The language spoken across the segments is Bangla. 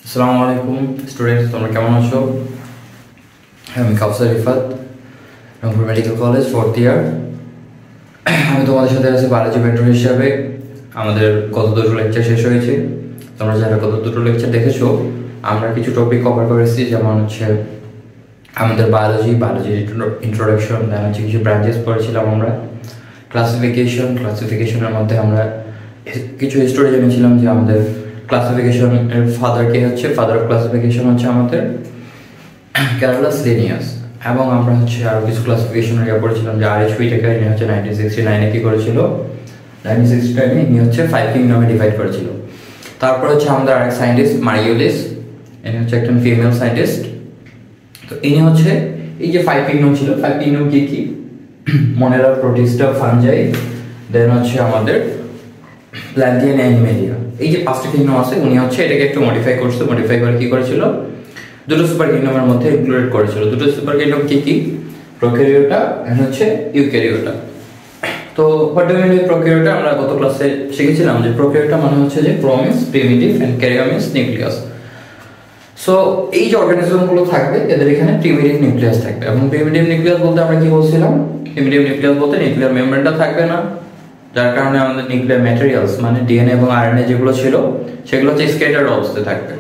আসসালামু আলাইকুম স্টুডেন্টস, তোমরা কেমন আছো? আমি Kawsar Rifat, Rangpur medical college 4th year. আমি তোমাদের সাথে আছি বায়োলজি মেন্টর হিসাবে। আমাদের গত দুটো লেকচার শেষ হয়েছে। তোমরা যারা গত দুটো লেকচার দেখেছো, আমরা কিছু টপিক কভার করেছি, যেমন হচ্ছে আমাদের বায়োলজির ইন্ট্রোডাকশন, দেন হচ্ছে কিছু ব্রাঞ্চেস পড়েছিলাম আমরা, ক্লাসিফিকেশনের মধ্যে আমরা কিছু হিস্টোরি জেনেছিলাম যে আমাদের ক্লাসিফিকেশনের ফাদার অফ ক্লাসিফিকেশন হচ্ছে আমাদের ক্যারোলাস লিনিয়াস। এবং আমরা হচ্ছে আরও কিছু ক্লাসিফিকেশনের ইয়ে পড়েছিলাম যে আর.এইচ. হুইটেকার ইনি হচ্ছে 1969-এ কী করেছিল, 1969-এ ইনি হচ্ছে 5 কিংডমে ডিভাইড করেছিল। তারপর হচ্ছে আমাদের আরেক সায়েন্টিস্ট মারিওলিস, ইনি হচ্ছে একজন ফিমেল সায়েন্টিস্ট। তো ইনি হচ্ছে এই যে 5 কিংডম ছিল, 5 কিংডম কী কী? মনেরা, প্রোটিস্টা, ফানজাই, দেন হচ্ছে আমাদের প্ল্যান্টিয়ান, অ্যানিমেলিয়া। এই যে 5টা কিংডম আছে, উনি হচ্ছে এটাকে একটু মডিফাই করে কী করেছিল, দুটো সুপার কিংডমের মধ্যে ইনক্লুডেড করেছিল। দুটো সুপার কিংডম কী কী? প্রোক্যারিওটা এন্ড হচ্ছে ইউক্যারিওটা। তো what do mean by prokaryota? আমরা গত ক্লাসে শিখেছিলাম যে প্রোক্যারিওটা মানে হচ্ছে যে pro means primitive and kario means nucleus. So এই যে অর্গানিজমগুলো থাকবে, এদের এখানে প্রিমিটিভ নিউক্লিয়াস থাকবে। এবং প্রিমিটিভ নিউক্লিয়াস বলতে আমরা কি বলছিলাম? প্রিমিটিভ নিউক্লিয়াস বলতে নিউক্লিয়ার মেমব্রেনটা থাকবে না, যার কারণে আমাদের নিউক্লিয়ার ম্যাটেরিয়ালস মানে ডিএনএ এবং আরএনএ যেগুলো ছিল সেগুলো হচ্ছে স্ক্যাটার্ড অবস্থায় থাকবে।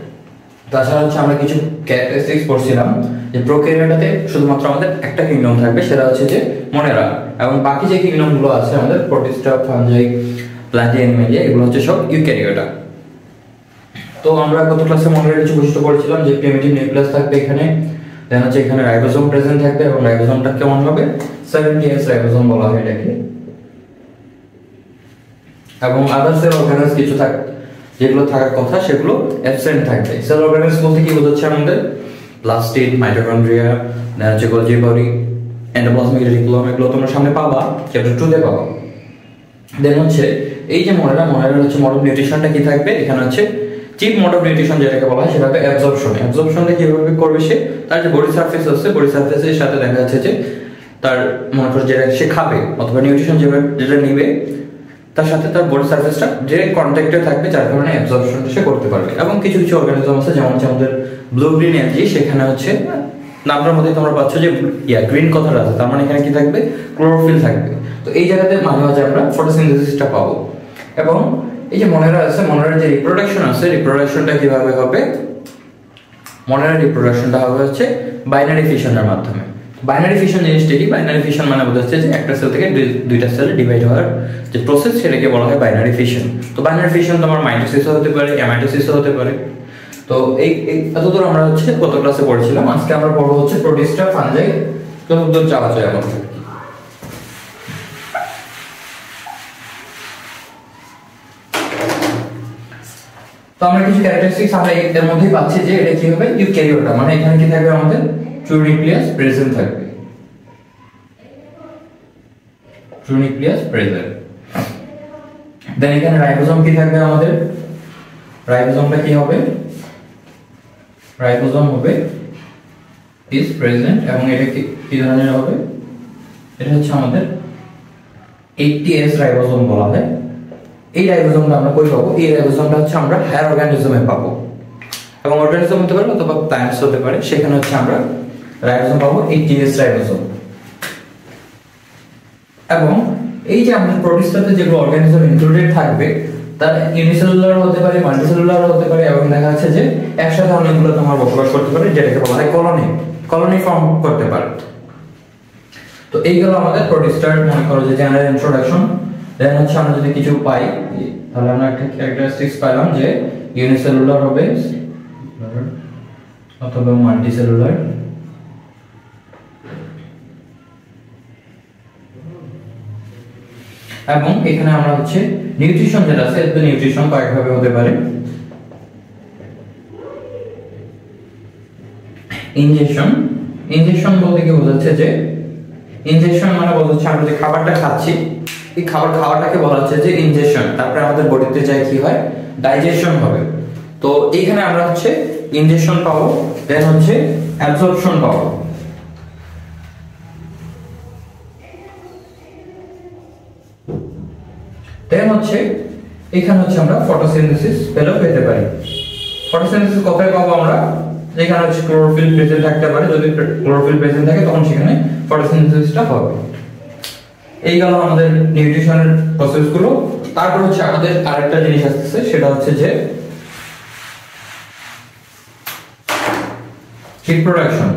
তাছাড়া হচ্ছে আমরা কিছু ক্যারেক্টারিস্টিক্স পড়ছিলাম যে প্রোক্যারিওটাতে শুধুমাত্র আমাদের একটা কিংডম থাকবে, সেটা হচ্ছে যে মনেরা, এবং বাকি যে কিংডমগুলো আছে আমাদের প্রোটিস্টা, ফানজাই, প্ল্যান্টিয়া, অ্যানিমেলিয়া, এগুলো হচ্ছে সব ইউক্যারিওটা। তো আমরা গত ক্লাসে মনেরা কিছু বৈশিষ্ট্য পড়েছিলাম যে প্রিমিটিভ নিউক্লিয়াস থাকবে এখানে, দেন হচ্ছে এখানে রাইবোসোম প্রেজেন্ট থাকবে, এবং রাইবোসোমটা কেমন হবে? 70S রাইবোসোম বলা হয় এটাকে। এবং আদার সেল অর্গানেলস কিছু যেগুলো থাকার কথা সেগুলো অ্যাবসেন্ট থাকবে। সেল অর্গানেলস বলতে কি বোঝাচ্ছে আমাদের? প্লাস্টিড, মাইটোকন্ড্রিয়া, দেন হচ্ছে গোলজি বডি, এন্ডোপ্লাজমিক রেটিকুলাম, এগুলো তোমরা সামনে পাবা, চ্যাপ্টার 2-তে পাবা। দেন হচ্ছে এই যে মনেরা হচ্ছে মোড অফ নিউট্রিশনটা কি থাকবে? এখানে হচ্ছে চিপ মোড অফ নিউট্রিশন যেটাকে বলা হয় সেটা হবে অ্যাবজর্পশনটা কিভাবে করবে সে? তার যে বডি সারফেস আছে, বডি সারফেসের সাথে দেখা যাচ্ছে যে তার মনে করো যেটা সে খাবে অথবা নিউট্রিশন যেটা নিবে তার সাথে তার বডি সারফেসটা ডিরেক্ট কন্ট্যাক্টে থাকবে, যার কারণে অ্যাবজর্পশনটা সে করতে পারবে। এবং কিছু কিছু অর্গানিজম আছে যেমন হচ্ছে আমাদের ব্লু গ্রিন অ্যালজি, সেখানে হচ্ছে নামটার মধ্যে তোমরা পাচ্ছ যে গ্রিন কথাটা আছে, তার মানে এখানে কি থাকবে? ক্লোরোফিল থাকবে। তো এই জায়গাতে মাঝে মাঝে আমরা ফটোসিনথেসিসটা পাবো। এবং এই যে মনেরা আছে, মনেরার যে রিপ্রোডাকশন আছে, রিপ্রোডাকশনটা কিভাবে হবে? মনেরার রিপ্রোডাকশনটা হবে হচ্ছে বাইনারি ফিশনের মাধ্যমে। বাইনারি ফিশন জিনিসটা কি? বাইনারি ফিশন মানে বোঝাচ্ছে যে একটা সেল থেকে দুইটা সেলে ডিভাইড হওয়ার যে প্রসেস, সেটাকে বলা হয় বাইনারি ফিশন। তো বাইনারি ফিশন তোমার মাইটোসিসও হতে পারে, গ্যামেটোসিসও হতে পারে। তো এই এতদূর আমরা হচ্ছে গত ক্লাসে পড়েছিলাম। আজকে আমরা পড়বো হচ্ছে প্রোটিস্টা, ফানজাই, যতদূর যাওয়া যায় আমার। তো আমরা কিছু ক্যারেক্টারিস্টিক্স আমরা এর মধ্যেই পাচ্ছি যে এটা কি হবে? ইউক্যারিওটা, মানে এখানে কি থাকবে? আমাদের ট্রু নিউক্লিয়াস প্রেজেন্ট থাকবে, ট্রু নিউক্লিয়াস প্রেজেন্ট। দেন এখানে রাইবোসোম কি থাকবে? আমাদের রাইবোসোমটা কি হবে? রাইবোসোম হবে ইজ প্রেজেন্ট, এবং এটা কি ধরনের হবে? এটা হচ্ছে আমাদের 80S রাইবোসোম বলা হয়। এই রাইবোসোমটা আমরা কই পাবো? এই রাইবোসোমটা হচ্ছে আমরা হায়ার অর্গানিজমে পাবো, এবং অর্গানিজম হতে পারে অথবা প্ল্যান্টস হতে পারে, সেখানে হচ্ছে আমরা রাইবোসোম পাবো 80S রাইবোসোম। এবং এই যে আমাদের প্রোটিস্টাতে যেগুলো অর্গানিজম ইনক্লুডেড থাকবে তার ইউনিসেলুলার হতে পারে, মাল্টিসেলুলার হতে পারে, এবং দেখা যাচ্ছে যে একসাথে অনেকগুলো তোমার বসবাস করতে পারে, যেটাকে বলা হয় কলোনি ফর্ম করতে পারে। তো এইগুলো আমাদের প্রোটিস্টার মনে করো যে জেনারেল ইন্ট্রোডাকশন। দেন হচ্ছে আমরা যদি কিছু পাই তাহলে আমরা একটা ক্যারেক্টারিস্টিক্স পেলাম যে ইউনিসেলুলার হবে অথবা মাল্টিসেলুলার। এবং এখানে আমরা হচ্ছে নিউট্রিশন যেটা আছে, এর নিউট্রিশন কয়েকভাবে হতে পারে। ইনজেকশন বলতে কি বোঝাচ্ছে? যে ইনজেকশন মানে বোঝাচ্ছে আমরা যে খাবারটা খাচ্ছি, এই খাবারটাকে বলা হচ্ছে যে ইনজেকশন। তারপরে আমাদের বডিতে যায় কি হয়? ডাইজেশন হবে। তো এইখানে আমরা হচ্ছে ইনজেকশন পাবো, দেন হচ্ছে অ্যাবজর্পশন পাবো। দেন হচ্ছে এখানে হচ্ছে আমরা ফটোসিনথেসিস পেতে পারি। ফটোসিনথেসিস কোথায় পাবো আমরা, যেখানে হচ্ছে ক্লোরোফিল প্রেজেন্ট থাকতে পারে, যদি ক্লোরোফিল প্রেজেন্ট থাকে তখন সেখানে ফটোসিনথেসিসটা হবে। এই গেল আমাদের নিউট্রিশনের প্রসেসগুলো। তারপর হচ্ছে আমাদের আরেকটা জিনিস আসছে, সেটা হচ্ছে যে রিপ্রোডাকশন।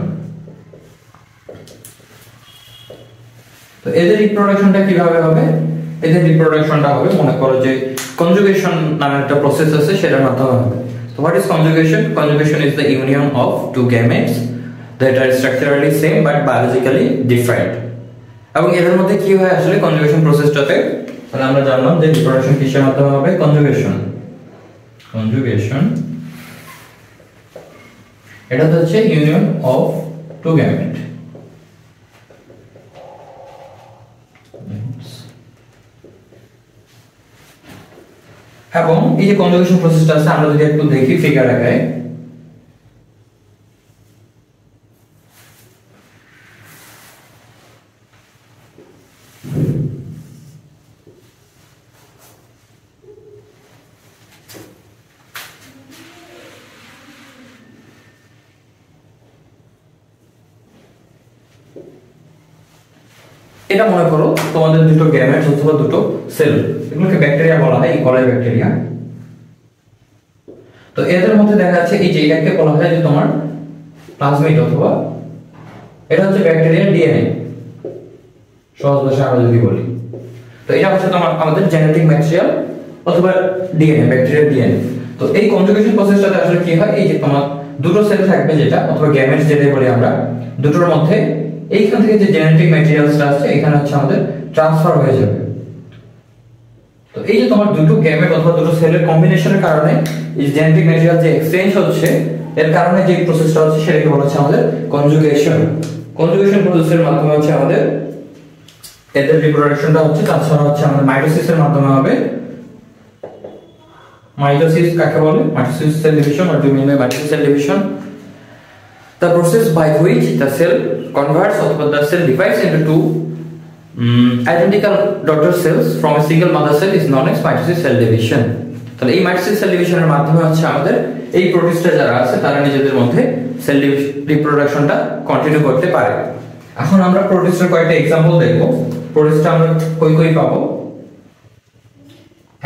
তো এদের রিপ্রোডাকশনটা কিভাবে হবে? এদের রিপ্রোডাকশনটা হবে, মনে করো যে কনজুগেশন নামে একটা প্রসেস আছে, সেটার মাধ্যমে হবে। তো what is conjugation? Conjugation is the union of two gametes that are structurally same but biologically different. এবং এদের মধ্যে কি হয় আসলে কনজুগেশন প্রসেসটাতে? তাহলে আমরা জানলাম যে রিপ্রোডাকশন কিসের মাধ্যমে হবে? কনজুগেশন। কনজুগেশন এটা হচ্ছে ইউনিয়ন অফ টু গ্যামেট। এবং এই যে কনজুগেশন প্রসেসটা আছে, আমরা যদি একটু দেখি ফিগার আকারে, এটা মনে করো তোমাদের দুটো গ্যামেটস অথবা দুটো সেল, এগুলোকে ব্যাকটেরিয়া বলা হয়, ইকোলাই ব্যাকটেরিয়া। তো এদের মধ্যে দেখা যাচ্ছে এই যে এটাকে বলা হয় যে তোমার প্লাজমিড, অথবা এটা হচ্ছে ব্যাকটেরিয়ার ডিএনএ, সহজ ভাষায় আমরা যদি বলি। তো এটা হচ্ছে তোমার আমাদের জেনেটিক ম্যাটেরিয়াল অথবা ডিএনএ, ব্যাকটেরিয়ার ডিএনএ। তো এই কনজুগেশন প্রসেসটাতে আসলে কি হয়, এই যে তোমার দুটো সেল থাকবে যেটা, অথবা গ্যামেটস যেটা বলি আমরা, দুটোর মধ্যে এইখান থেকে যে জেনেটিক ম্যাটেরিয়ালসটা আছে এখানে হচ্ছে আমাদের ট্রান্সফার হয়ে যাবে। তো এই যে তোমার দুটো গ্যামেট অথবা দুটো সেলের কম্বিনেশনের কারণে এই জেনেটিক ম্যাটেরিয়াল যে এক্সচেঞ্জ হচ্ছে, এর কারণে যে প্রসেসটা হচ্ছে সেটাকে বলা হচ্ছে আমাদের কনজুগেশন। কনজুগেশন প্রসেসের মাধ্যমে হচ্ছে আমাদের এদের রিপ্রোডাকশনটা হচ্ছে, তাছাড়া হচ্ছে আমাদের মাইটোসিসের মাধ্যমে হবে। মাইটোসিস কাকে বলে? Mitosis cell division, or do you mean by mitosis cell division? The process by which the cell converts or the cell divides into two identical daughter cells from a single mother cell is known as mitosis cell division. তাহলে এই মাইটোসিস সেল ডিভিশনের মাধ্যমে হচ্ছে আমাদের এই প্রোটিস্টরা যারা আছে তারা নিজেদের মধ্যে সেল রিপ্রোডাকশনটা কন্টিনিউ করতে পারে। এখন আমরা প্রোটিস্টের কয়েকটা एग्जांपल দেখব। প্রোটিস্টটা আমরা কই পাবো?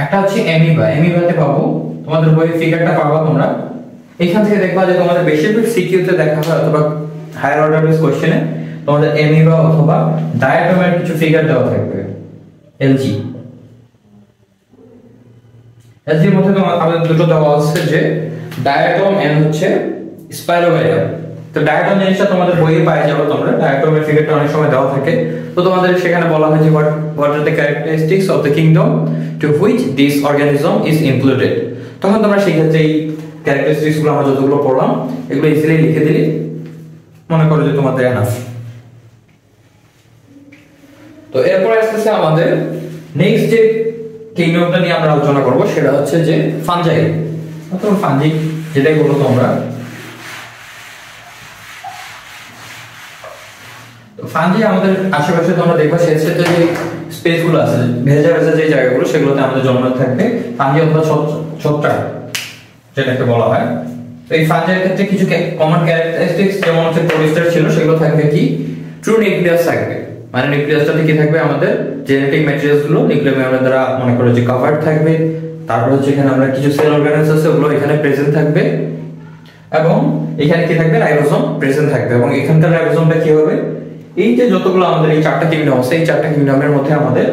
একটা হচ্ছে অ্যামিবা। অ্যামিবাতে পাবো, তোমাদের বই ফিগারটা পাবা তোমরা। এখান থেকে দেখবা যে তোমাদের বেশিরভাগ সিকিউতে দেখা হয় অথবা হায়ার অর্ডার বেস কোশ্চেনে তোমাদের অ্যামিবা অথবা ডায়াটমের কিছু ফিগার দেওয়া থাকবে। এলজি এলজির মধ্যে আমাদের দুটো দেওয়া আছে, যে ডায়াটম এন্ড হচ্ছে স্পাইরোগাইটাম। তো ডায়াটম জিনিসটা তোমাদের বইয়ে পাওয়া যাবে তোমরা, ডায়াটমের ফিগারটা অনেক সময় দেওয়া থাকে। তো তোমাদের সেখানে বলা হয় যে what are the characteristics of the kingdom to which this organism is included। তখন তোমরা সেই ক্ষেত্রে এই ক্যারেক্টারিস্টিক্স গুলো আমরা যতগুলো পড়লাম এগুলো ইজিলি লিখে দিলে মনে করো যে তোমাদের এনাফ। তো এরপর আসছে আমাদের নেক্সট যে কিংডমটা নিয়ে আমরা আলোচনা করব, সেটা হচ্ছে যে ফাঞ্জাই অথবা ফাঞ্জি, যেটাই বলো তোমরা। তো ফাঞ্জি আমাদের আশেপাশে তোমরা দেখবা সেটা যে স্পেস গুলো আছে, ভেজা ভেজা যে জায়গাগুলো, সেগুলোতে আমাদের জন্মাতে থাকবে ফাঞ্জি অথবা ছত্রাক যেটাকে বলা হয়। তো এই ফাঞ্জাইয়ের ক্ষেত্রে কিছু কমন ক্যারেক্টারিস্টিক্স যেমন হচ্ছে প্রোটিস্টার ছিল, সেগুলো থাকবে কি? ট্রু নিউক্লিয়াস থাকবে, মানে নিউক্লিয়াসটাতে কি থাকবে? আমাদের জেনেটিক ম্যাটেরিয়ালস গুলো নিউক্লিয়ার মেমব্রেন দ্বারা মনে করো যে কভার্ড থাকবে। তারপর হচ্ছে এখানে আমরা কিছু সেল অর্গানেলস আছে, ওগুলো এখানে প্রেজেন্ট থাকবে। এবং এখানে কি থাকবে? রাইবোসোম প্রেজেন্ট থাকবে। এবং এখানকার রাইবোসোমটা কি হবে? এই যে যতগুলো আমাদের এই চারটা কিংডম আছে, এই চারটা কিংডমের মধ্যে আমাদের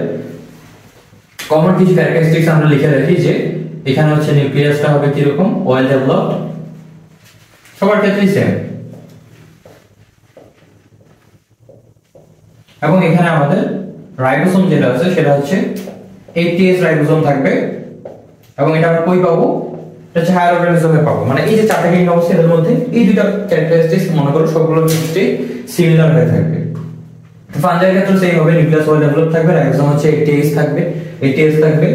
কমন কিছু ক্যারেক্টারিস্টিক্স আমরা লিখে রাখি, যে এখানে হচ্ছে নিউক্লিয়াসটা হবে কি রকম? ওয়েল ডেভেলপড, সবার ক্ষেত্রেই সেম। এবং এখানে আমাদের রাইবোসোম যেটা আছে সেটা হচ্ছে 80S রাইবোসোম থাকবে। এবং এটা আমরা কই পাবো? এটা হচ্ছে হায়ার অর্গানিজমে পাবো। মানে এই যে চারটা কিংডম আছে এর মধ্যে এই দুটো ক্যারেক্টারিস্টিক্স মনে করো সবগুলো ক্ষেত্রে সিমিলার হয়ে থাকবে। তো ফাঞ্জাইয়ের ক্ষেত্রে সেম হবে, নিউক্লিয়াস ওয়েল ডেভেলপড থাকবে, রাইবোসোম হচ্ছে 80S থাকবে, 80S থাকবে।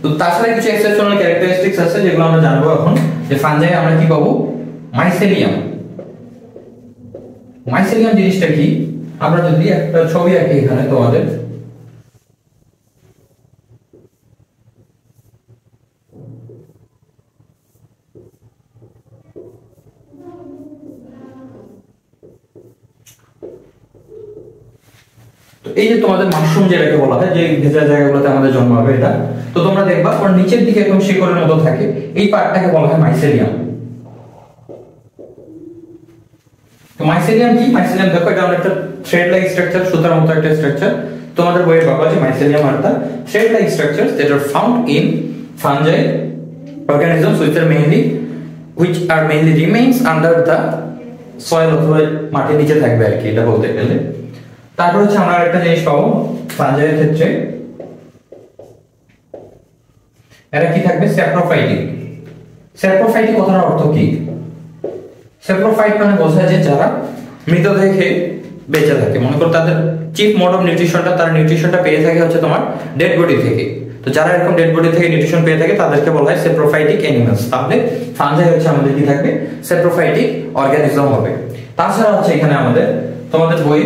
তো তাছাড়া কিছু এক্সেপশনাল ক্যারেক্টারিস্টিক্স আছে যেগুলো আমরা জানবো এখন। যে ফাঞ্জাই আমরা কি পাবো? মাইসেলিয়াম। মাইসেলিয়াম জিনিসটা কি? আমরা যদি একটা ছবি আঁকি এখানে তোমাদের, তো এই যে তোমাদের মাশরুম যেটাকে বলা হয়, যে ভেজা জায়গাগুলোতে আমাদের জন্ম হবে এটা, তো তোমরা দেখবা ওর নিচের দিকে একদম শিকড়ের মতো থাকে, এই পার্টটাকে বলা হয় মাইসেলিয়াম। তো মাইসেলিয়াম কি? মাইসেলিয়াম দেখো এটা একটা থ্রেড লাইক স্ট্রাকচার, সুতার মতো একটা স্ট্রাকচার। তোমাদের বইয়ে পাবা যে mycelium are the thread like structures that are found in fungi organisms which are mainly remains under the soil অথবা মাটির নিচে থাকবে আর কি, এটা বলতে গেলে। তারপর হচ্ছে আমরা একটা জিনিস পাবো ফাঞ্জাইয়ের ক্ষেত্রে, এরা কি থাকবে? স্যাপ্রোফাইটিক। স্যাপ্রোফাইটিক কথার অর্থ কি? স্যাপ্রোফাইট মানে বোঝায় যে যারা মৃতদেহ খেয়ে বেঁচে থাকে, মনে করো তাদের চিফ মোড অফ নিউট্রিশনটা, তার নিউট্রিশনটা পেয়ে থাকে হচ্ছে তোমার ডেড বডি থেকে। তো যারা এরকম ডেড বডি থেকে নিউট্রিশন পেয়ে থাকে তাদেরকে বলা হয় স্যাপ্রোফাইটিক অ্যানিমালস। তাহলে ফাঞ্জাই হচ্ছে আমাদের কি থাকবে? স্যাপ্রোফাইটিক অর্গানিজম হবে। তাছাড়া হচ্ছে এখানে আমাদের তোমাদের বই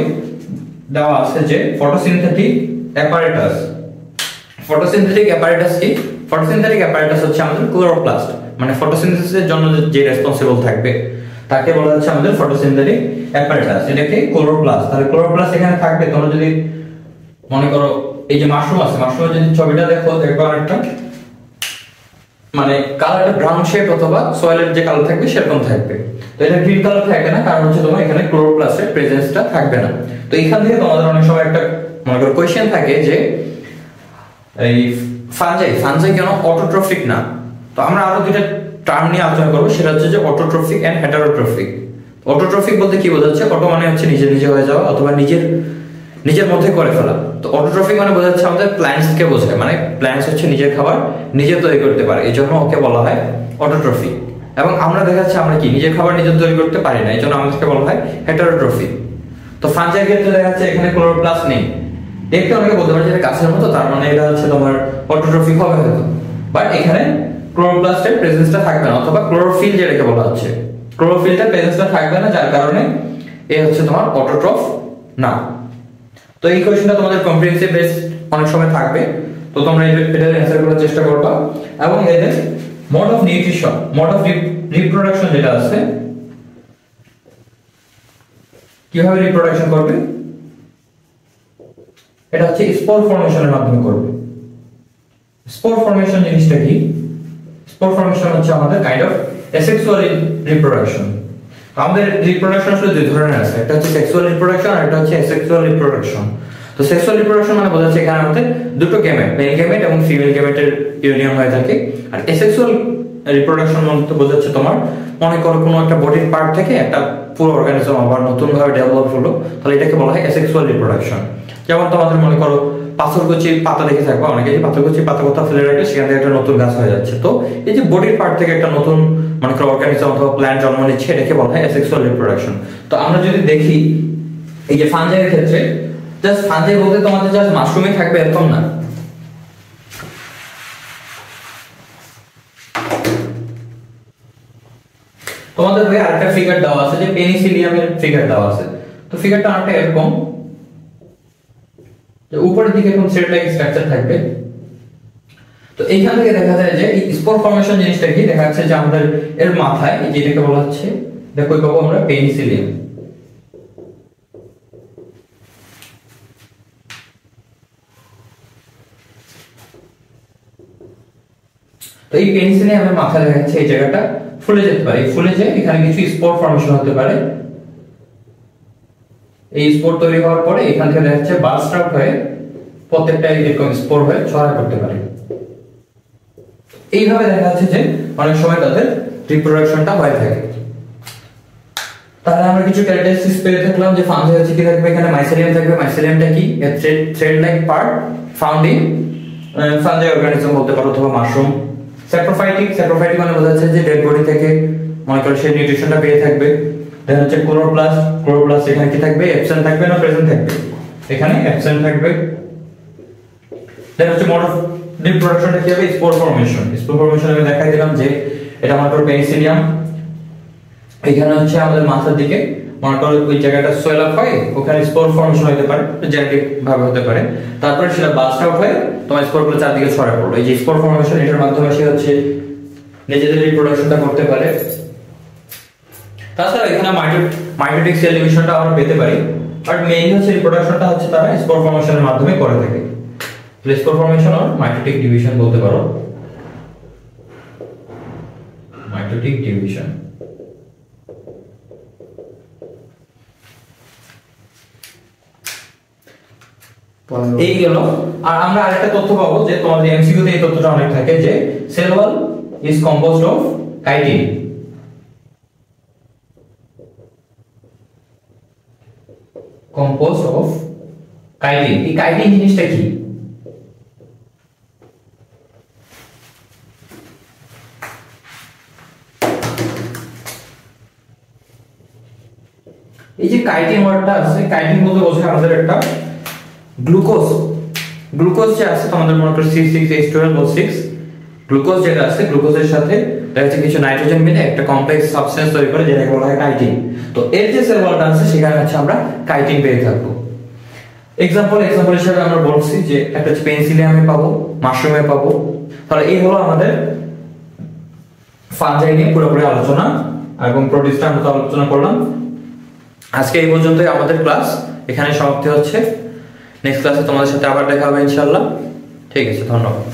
দেওয়া আছে যে ফটোসিনথেটিক অ্যাপারেটাস। ফটোসিনথেটিক অ্যাপারেটাস কি? ফটোসিনথেটিক অ্যাপারেটাস হচ্ছে আমাদের ক্লোরোপ্লাস্ট, মানে ফটোসিনথেসিসের জন্য যে রেসপন্সিবল থাকবে তাকে বলা হচ্ছে আমাদের ফটোসিনথেটিক অ্যাপারেটাস। এটাকে ক্লোরোপ্লাস্ট। তাহলে ক্লোরোপ্লাস্ট এখানে থাকবে। তোমরা যদি মনে করো এই যে মাশরুম আছে, মাশরুমের যদি ছবিটা দেখো, দেখবা একটা মানে কালারটা ব্রাউন শেড অথবা সয়েলের যে কালার থাকবে সেরকম থাকবে। তো এটা গ্রিন কালার থাকবে না, কারণ হচ্ছে তোমার এখানে ক্লোরোপ্লাস্টের প্রেজেন্সটা থাকবে না। তো এখান থেকে তোমাদের অনেক সময় একটা মনে করো কোয়েশ্চেন থাকে যে এই ফাঞ্জাই কেন অটোট্রফিক না? তো আমরা আরো দুইটা টার্ম নিয়ে আলোচনা করবো, সেটা হচ্ছে যে অটোট্রফিক এন্ড হেটারোট্রফিক। অটোট্রফিক বলতে কি বোঝাচ্ছে? অটো মানে হচ্ছে নিজে নিজে হয়ে যাওয়া অথবা নিজের মধ্যে করে ফেলা। তো অটোট্রফিক মানে বোঝাচ্ছে আমাদের প্ল্যান্টস কে বোঝায়, মানে প্ল্যান্টস হচ্ছে নিজের খাবার নিজে তৈরি করতে পারে, এই জন্য ওকে বলা হয় অটোট্রফিক। এবং আমরা দেখা যাচ্ছে আমরা কি নিজের খাবার নিজে তৈরি করতে পারি না, এই জন্য আমাদেরকে বলা হয় হেটারোট্রফিক। তো ফাঞ্জাইয়ের ক্ষেত্রে দেখা যাচ্ছে এখানে ক্লোরোপ্লাস্ট নেই, দেখতে অনেকে বলতে পারে যে গাছের মতো, তার মানে এটা হচ্ছে তোমার অটোট্রফিক হবে হয়তো, বাট এখানে ক্লোরোপ্লাস্টের প্রেজেন্সটা থাকবে না, অথবা ক্লোরোফিল যেটাকে বলা হচ্ছে ক্লোরোফিলটা প্রেজেন্সটা থাকবে না, যার কারণে এই হচ্ছে তোমার অটোট্রফ না। তো এই কোশ্চেনটা তোমাদের কম্প্রিহেনসিভ বেস অনেক সময় থাকবে, তো তোমরা এটা অ্যানসার করার চেষ্টা করবা। এবং এদের mode of nutrition, mode of reproduction যেটা আছে, কিভাবে রিপ্রোডাকশন করবে, এটা হচ্ছে স্পোর ফর্মেশনের মাধ্যমে করবে। স্পোর ফর্মেশন জিনিসটা কি? স্পোর ফর্মেশন হচ্ছে আমাদের কাইন্ড অফ অ্যাসেক্সুয়াল রিপ্রোডাকশন। আমাদের রিপ্রোডাকশন আসলে দুই ধরনের আছে, একটা হচ্ছে সেক্সুয়াল রিপ্রোডাকশন আর একটা হচ্ছে অ্যাসেক্সুয়াল রিপ্রোডাকশন। তো সেক্সুয়াল রিপ্রোডাকশন মানে বোঝাচ্ছে এখানে আমাদের দুটো গ্যামেট, মেল গ্যামেট এবং ফিমেল গ্যামেটের ইউনিয়ন হয়ে থাকে। আর অ্যাসেক্সুয়াল রিপ্রোডাকশন মানে বোঝাচ্ছে তোমার মনে করো কোনো একটা বডির পার্ট থেকে একটা পুরো অর্গানিজম আবার নতুন ভাবে ডেভেলপ হলো, তাহলে এটাকে বলা হয় অ্যাসেক্সুয়াল রিপ্রোডাকশন। যেমন তোমাদের মনে করো পাথরকুচির পাতা দেখে থাকবা অনেকে, যে পাথরকুচির পাতা কোথাও ফেলে রাখলে সেখান থেকে একটা নতুন গাছ হয়ে যাচ্ছে। তো এই যে বডির পার্ট থেকে একটা নতুন মনে করো অর্গানিজম অথবা প্ল্যান্ট জন্ম নিচ্ছে, এটাকে বলা হয় অ্যাসেক্সুয়াল রিপ্রোডাকশন। তো আমরা যদি দেখি এই যে ফাঞ্জাইয়ের ক্ষেত্রে, জাস্ট ফাঞ্জাই বলতে তোমাদের জাস্ট মাশরুমই থাকবে এরকম না। তোমাদের বইয়ে আরেকটা ফিগার দেওয়া আছে, যে পেনিসিলিয়ামের ফিগার দেওয়া আছে। তো ফিগারটা অনেকটা এরকম, যে উপরের দিকে এরকম থ্রেড লাইক স্ট্রাকচার থাকবে। তো এইখান থেকে দেখা যায় যে এই স্পোর ফর্মেশন জিনিসটা কি, দেখা যাচ্ছে যে আমাদের এর মাথায় এই যেটাকে বলা হচ্ছে, দেখো পাবো আমরা পেনিসিলিয়াম। তো এই পেনিসিলিয়ামের মাথায় দেখা যাচ্ছে এই জায়গাটা ফুলে যেতে পারে, ফুলে যায় এখানে কিছু স্পোর ফর্মেশন হতে পারে। এই স্পোর তৈরি হওয়ার পরে এখান থেকে দেখা যাচ্ছে বার্স্ট আউট হয়ে প্রত্যেকটা এরকম স্পোর হয়ে ছড়া করতে পারে। এইভাবে দেখা যাচ্ছে যে অনেক সময় তাদের রিপ্রোডাকশনটা হয়ে থাকে। তাহলে আমরা কিছু ক্যারেক্টারিস্টিক্স পেয়ে থাকলাম, যে ফাঞ্জাই হচ্ছে কি থাকবে, এখানে মাইসেলিয়াম থাকবে। মাইসেলিয়ামটা কি? A thread like part found in fungi organism বলতে পারো, অথবা মাশরুম। স্যাপ্রোফাইটিক মানে বোঝাচ্ছে যে ডেড বডি থেকে মনে করো সেই নিউট্রিশনটা পেয়ে থাকবে। দেন হচ্ছে ক্লোরোপ্লাস্ট এখানে কি থাকবে? অ্যাবসেন্ট থাকবে না প্রেজেন্ট থাকবে? এখানে অ্যাবসেন্ট থাকবে। দেন হচ্ছে মোড অফ রিপ্রোডাকশনটা কি হবে? স্পোর ফর্মেশন আমি দেখাই দিলাম যে এটা মনে করো পেনিসিলিয়াম, এখানে হচ্ছে আমাদের মাথার দিকে মনে করো ওই জায়গাটা সোয়েল আপ হয়, ওখানে স্পোর ফর্মেশন হতে পারে, জেনেটিক ভাবে হতে পারে। তারপরে সেটা বাস্ট আউট হয়ে তোমার স্পোরগুলো চারদিকে ছড়িয়ে পড়লো। এই যে স্পোর ফর্মেশন, এটার মাধ্যমে সে হচ্ছে নিজেদের রিপ্রোডাকশনটা করতে পারে। তাছাড়া এখানে মাইটোটিক সেল ডিভিশনটা আমরা পেতে পারি। বাট মেইনলি হচ্ছে রিপ্রোডাকশনটা হচ্ছে তারা স্পোর ফর্মেশনের মাধ্যমে করে থাকে। স্পোর ফর্মেশন আর মাইটোটিক ডিভিশন বলতে পারো, মাইটোটিক ডিভিশন। এই গেল। আর আমরা আরেকটা তথ্য পাবো যে তোমাদের এমসিকিউ তে এই তথ্যটা অনেক থাকে যে cell wall is composed of chitin. Composed of chitin. এই কাইটিন জিনিসটা কি? এই যে কাইটিন ওয়ার্ডটা আছে, কাইটিন বলতে বোঝায় আমাদের একটা গ্লুকোজ। গ্লুকোজ যে আছে তোমাদের মনে করো C6H12O6, গ্লুকোজ যেটা আছে, গ্লুকোজের সাথে দেখা যাচ্ছে কিছু নাইট্রোজেন মিলে একটা কমপ্লেক্স সাবস্টেন্স তৈরি করে যেটাকে বলা হয় কাইটিন। তো এর যে সেল ওয়ালটা আছে সেখানে হচ্ছে আমরা কাইটিন পেয়ে থাকবো। এক্সাম্পল হিসেবে আমরা বলছি যে একটা পেনিসিলিয়ামে পাবো, মাশরুমে পাবো। তাহলে এই হলো আমাদের ফানজাই নিয়ে পুরোপুরি আলোচনা, এবং প্রোটিস্টা আমরা তো আলোচনা করলাম। আজকে এই পর্যন্তই আমাদের ক্লাস, এখানে সমাপ্তি হচ্ছে। নেক্সট ক্লাসে তোমাদের সাথে আবার দেখা হবে ইনশাআল্লাহ। ঠিক আছে, ধন্যবাদ।